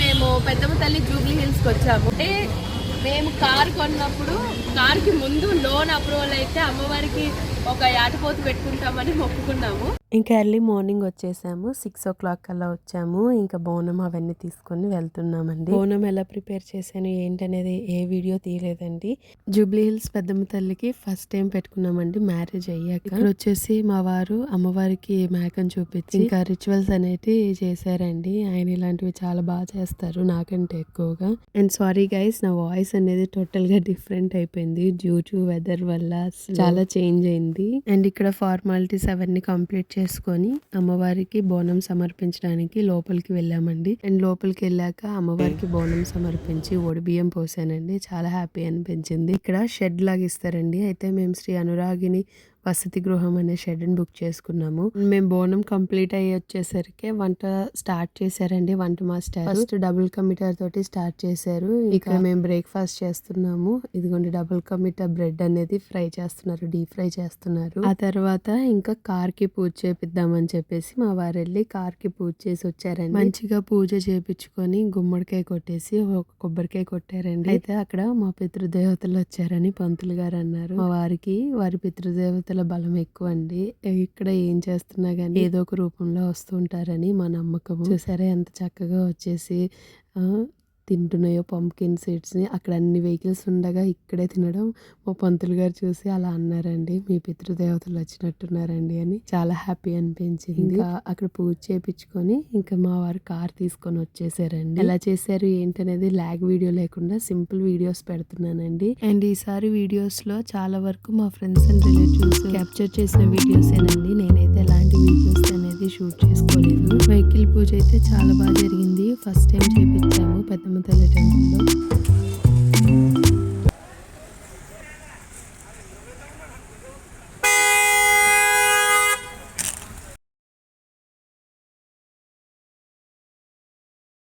మేము పెద్దమ్మ తల్లి జూబ్లీ హిల్స్కి వచ్చాము. అంటే మేము కారు కొన్నప్పుడు కార్కి ముందు లోన్ అప్రూవల్ అయితే అమ్మవారికి ఒక యాటపోతు పెట్టుకుంటామని మొక్కుకున్నాము. ఇంకా ఎర్లీ మార్నింగ్ వచ్చేసాము, 6 o'clock కల్లా వచ్చాము. ఇంకా బోనం అవన్నీ తీసుకొని వెళ్తున్నామండి. బోనం ఎలా ప్రిపేర్ చేశాను ఏంటనేది ఏ వీడియో తీయలేదండి. జూబ్లీ హిల్స్ పెద్దమ్మ తల్లికి ఫస్ట్ టైం పెట్టుకున్నామండి మ్యారేజ్ అయ్యాక. ఇక్కడ వచ్చేసి మా వారు అమ్మవారికి మేకను చూపించి ఇంకా రిచువల్స్ అనేవి చేశారండి. ఆయన ఇలాంటివి చాలా బాగా చేస్తారు నాకంటే ఎక్కువగా. అండ్ సారీ గైస్, నా వాయిస్ అనేది టోటల్ గా డిఫరెంట్ అయిపోయింది డ్యూ టు వెదర్ వల్ల. చాలా చేంజ్ అయింది. అండ్ ఇక్కడ ఫార్మాలిటీస్ అవన్నీ కంప్లీట్ చేసుకొని అమ్మవారికి బోనం సమర్పించడానికి లోపలికి వెళ్ళామండి. అండ్ లోపలికి వెళ్ళాక అమ్మవారికి బోనం సమర్పించి బియ్యం పోసానండి. చాలా హ్యాపీ అనిపించింది. ఇక్కడ షెడ్ లాగా ఇస్తారండి. అయితే మేము శ్రీ అనురాగిని వసతి గృహం అనే షెడ్ ని బుక్ చేసుకున్నాము. మేము బోనం కంప్లీట్ అయ్యి వచ్చేసరికి వంట స్టార్ట్ చేశారండి వంట మాస్టర్. ఫస్ట్ డబుల్ కమిటర్ తోటి స్టార్ట్ చేశారు. ఇక్కడ మేము బ్రేక్ఫాస్ట్ చేస్తున్నాము. ఇదిగోండి డబుల్ కమిటర్ బ్రెడ్ అనేది ఫ్రై చేస్తున్నారు, డీప్ ఫ్రై చేస్తున్నారు. ఆ తర్వాత ఇంకా కార్ కి పూజ చేపిద్దామని చెప్పేసి మా వారు వెళ్ళి కార్ కి పూజ చేసి వచ్చారండి. మంచిగా పూజ చేపించుకొని గుమ్మడికాయ కొట్టేసి ఒక కొబ్బరికాయ కొట్టారండి. అయితే అక్కడ మా పితృదేవతలు వచ్చారని పంతులు గారు అన్నారు. మా వారికి వారి పితృదేవతల బలం ఎక్కువ అండి. ఇక్కడ ఏం చేస్తున్నా గానీ ఏదో ఒక రూపంలో వస్తూ ఉంటారని మా నమ్మకం. చూసారా ఎంత చక్కగా వచ్చేసి తింటున్నాయో పంప్కిన్ సీడ్స్ ని. అక్కడ అన్ని వెహికల్స్ ఉండగా ఇక్కడే తినడం మా పంతులు గారు చూసి అలా అన్నారండి, మీ పితృదేవతలు వచ్చినట్టున్నారండి అని. చాలా హ్యాపీ అనిపించింది. ఇంకా అక్కడ పూజ చేపించుకొని ఇంకా మా వారు కార్ తీసుకొని వచ్చేసారండి. ఎలా చేశారు ఏంటనేది లాగ్ వీడియో లేకుండా సింపుల్ వీడియోస్ పెడుతున్నానండి. అండ్ ఈసారి వీడియోస్ లో చాలా వరకు మా ఫ్రెండ్స్ అండ్ రిలేటివ్స్ క్యాప్చర్ చేసిన వీడియోస్ ఏనండి. నేనైతే ఎలాంటి వీడియోస్ అనేది షూట్ చేసుకోలేదు. వెహికల్ పూజ అయితే చాలా బాగా జరిగింది. ఫస్ట్ టైం చేపించాము పెద్దమ్మ తల్లి టెంపుల్లో.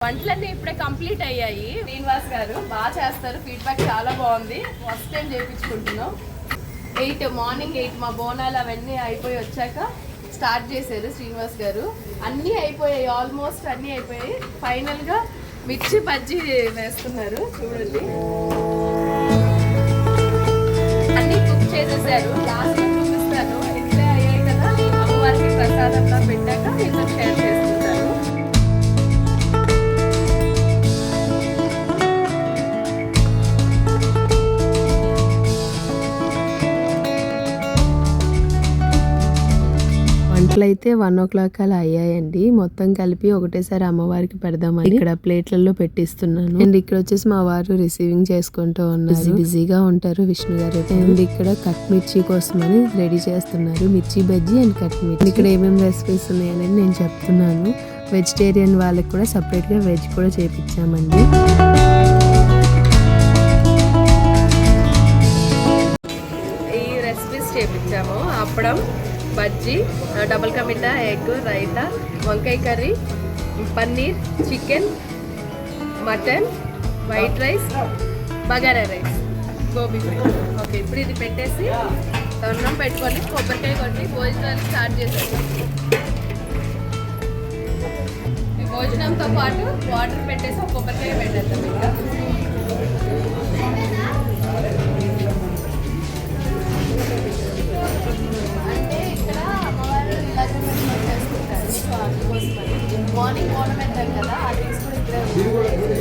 వంటలన్నీ ఇప్పుడే కంప్లీట్ అయ్యాయి. శ్రీనివాస్ గారు బాగా చేస్తారు, ఫీడ్బ్యాక్ చాలా బాగుంది. First time చేయించుకుంటున్నాం. 8 మార్నింగ్ 8 మా బోనాలు అవన్నీ అయిపోయి వచ్చాక స్టార్ట్ చేశారు శ్రీనివాస్ గారు. అన్నీ అయిపోయాయి, ఆల్మోస్ట్ అన్నీ అయిపోయాయి. ఫైనల్గా మిర్చి బజ్జీ వేస్తున్నారు చూడండి. అన్నీ కుక్ చేసేసారు. లాస్ట్ చూపిస్తాను. ఇట్లే అయ్యాయి కదా, అమ్మవారికి ప్రసాదంగా పెట్టాక మీతో షేర్ చేస్తాను. వంటలు అయితే 1 o'clock అలా అయ్యాయండి. మొత్తం కలిపి ఒకటేసారి అమ్మవారికి పెడదామని ఇక్కడ ప్లేట్లలో పెట్టిస్తున్నాను. అండ్ ఇక్కడ వచ్చేసి మా వారు రిసీవింగ్ చేసుకుంటూ ఉన్నారు. బిజీగా ఉంటారు విష్ణు గారు. అండ్ ఇక్కడ కట్ మిర్చి కోసమని రెడీ చేస్తున్నారు. మిర్చి బజ్జీ అండ్ కట్ మిర్చి. ఇక్కడ ఏమేమి రెసిపీస్ ఉన్నాయనేది నేను చెప్తున్నాను. వెజిటేరియన్ వాళ్ళకి కూడా సపరేట్ గా వెజ్ కూడా చేపించామండి. ఈ రెసిపీస్ చేపించాము. అప్పడం, బజ్జీ, డబుల్ కమిటా, ఎగ్, రైతా, వంకాయ curry, paneer, chicken, mutton, white rice, bagara rice, gobi fry. Okay, ఇప్పుడు ఇది పెట్టేసి అన్నం పెట్టుకొని కొబ్బరికాయ కొట్టి భోజనాలు స్టార్ట్ చేసేస్తాం. ఈ భోజనంతో పాటు వాటర్ పెట్టేసి ఒక కొబ్బరికాయ పెట్టేద్దాం. ఇంకా మార్నింగ్ గవర్నమెంట్ కదా, ఆ డ్రింక్స్ కూడా ఇక్కడే.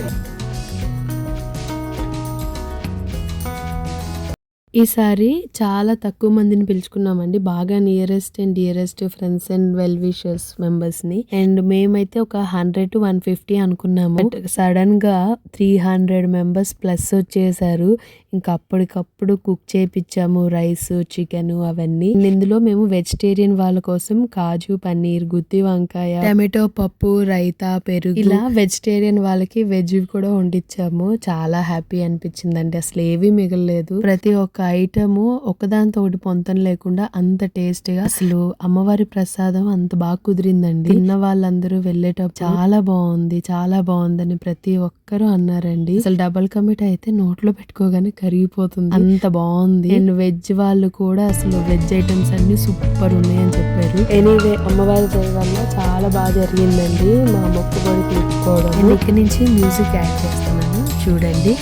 ఈసారి చాలా తక్కువ మందిని పిలుచుకున్నామండి. బాగా nearest and dearest friends and well wishers members ని. అండ్ మేమైతే ఒక 100 to 150 అనుకున్నాము. బట్ సడన్ గా 300 మెంబర్స్ ప్లస్ వచ్చేసారు. ఇంకా అప్పటికప్పుడు కుక్ చేపించాము రైస్, చికెన్ అవన్నీ. ఇందులో మేము వెజిటేరియన్ వాళ్ళ కోసం కాజు పన్నీర్, గుత్తి వంకాయ, టమాటో పప్పు, రైతా, పెరుగు ఇలా వెజిటేరియన్ వాళ్ళకి వెజ్ కూడా వండించాము. చాలా హ్యాపీ అనిపించిందండి. అసలు ఏవి మిగలలేదు. ప్రతి ఒక్క ఒక్క ఐటము ఒకదానితో ఒకటి పొంతన లేకుండా అంత టేస్టీగా, అసలు అమ్మవారి ప్రసాదం అంత బాగా కుదిరిందండి. తిన్న వాళ్ళందరూ వెళ్ళేటప్పుడు చాలా బాగుందని ప్రతి ఒక్కరూ అన్నారండి. అసలు డబల్ కమిట్ అయితే నోట్లో పెట్టుకోగానే కరిగిపోతుంది, అంత బాగుంది. అండ్ వెజ్ వాళ్ళు కూడా అసలు వెజ్ ఐటమ్స్ అన్ని సూపర్ ఉన్నాయని చెప్పారు. ఎనీవే అమ్మవారి దయ వల్ల చాలా బాగా జరిగిందండి మా మొక్కుబడి తీర్చుకోవడం. నేను ఇక్కడి నుంచి మ్యూజిక్ యాడ్ చేస్తున్నాను, చూడండి.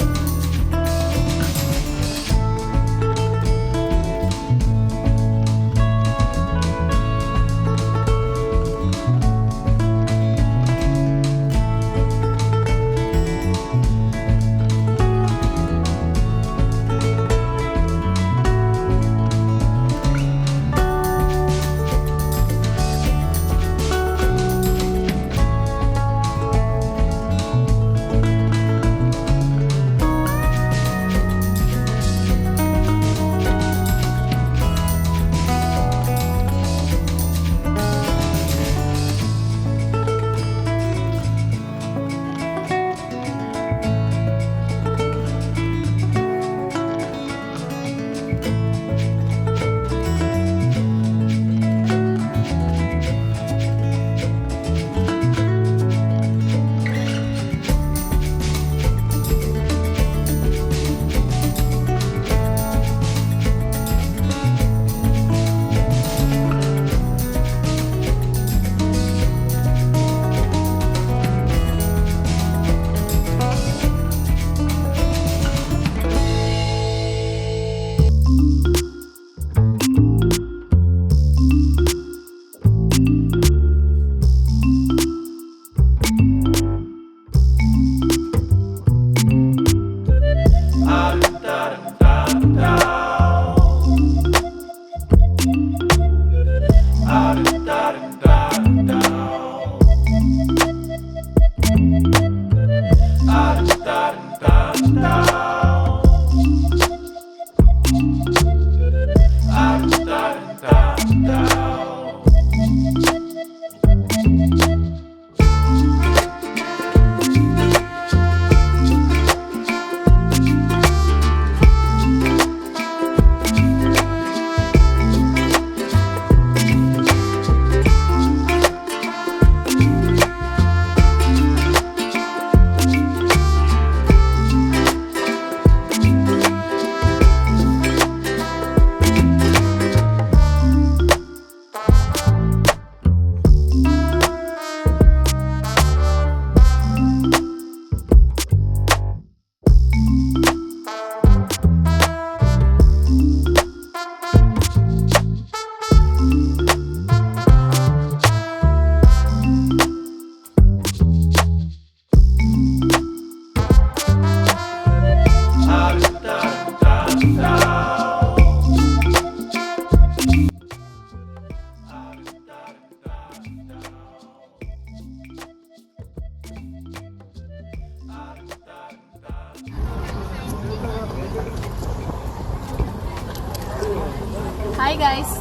హాయ్ గైస్,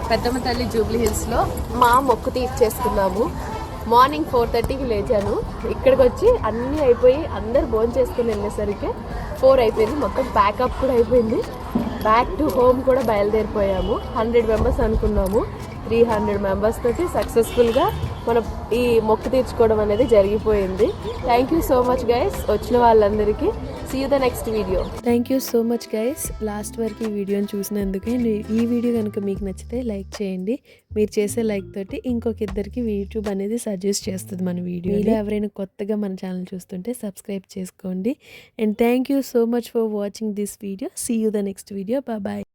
పెద్దమ్మ తల్లి జూబ్లీ హిల్స్లో మా మొక్కు తీర్చేసుకున్నాము. మార్నింగ్ 4:30కి లేచాను. ఇక్కడికి వచ్చి అన్నీ అయిపోయి అందరు భోజనం చేసుకుని వెళ్ళేసరికి 4 అయిపోయింది. మొత్తం ప్యాకప్ కూడా అయిపోయింది. బ్యాక్ టు హోమ్ కూడా బయలుదేరిపోయాము. 100 మెంబర్స్ అనుకున్నాము. 300 మెంబర్స్ తోటి సక్సెస్ఫుల్గా మనం ఈ మొక్కు తీర్చుకోవడం అనేది జరిగిపోయింది. Thank you so much guys వచ్చిన వాళ్ళందరికీ. See you the next video. Thank you so much guys last వరకు ఈ వీడియోని చూసినందుకే. ఈ వీడియో కనుక మీకు నచ్చితే లైక్ చేయండి. మీరు చేసే లైక్ తోటి ఇంకొక ఇద్దరికి యూట్యూబ్ అనేది సజెస్ట్ చేస్తుంది మన వీడియో. మీరు ఎవరైనా కొత్తగా మన ఛానల్ చూస్తుంటే సబ్స్క్రైబ్ చేసుకోండి. And thank you so much for watching this video. See you the next video. Bye.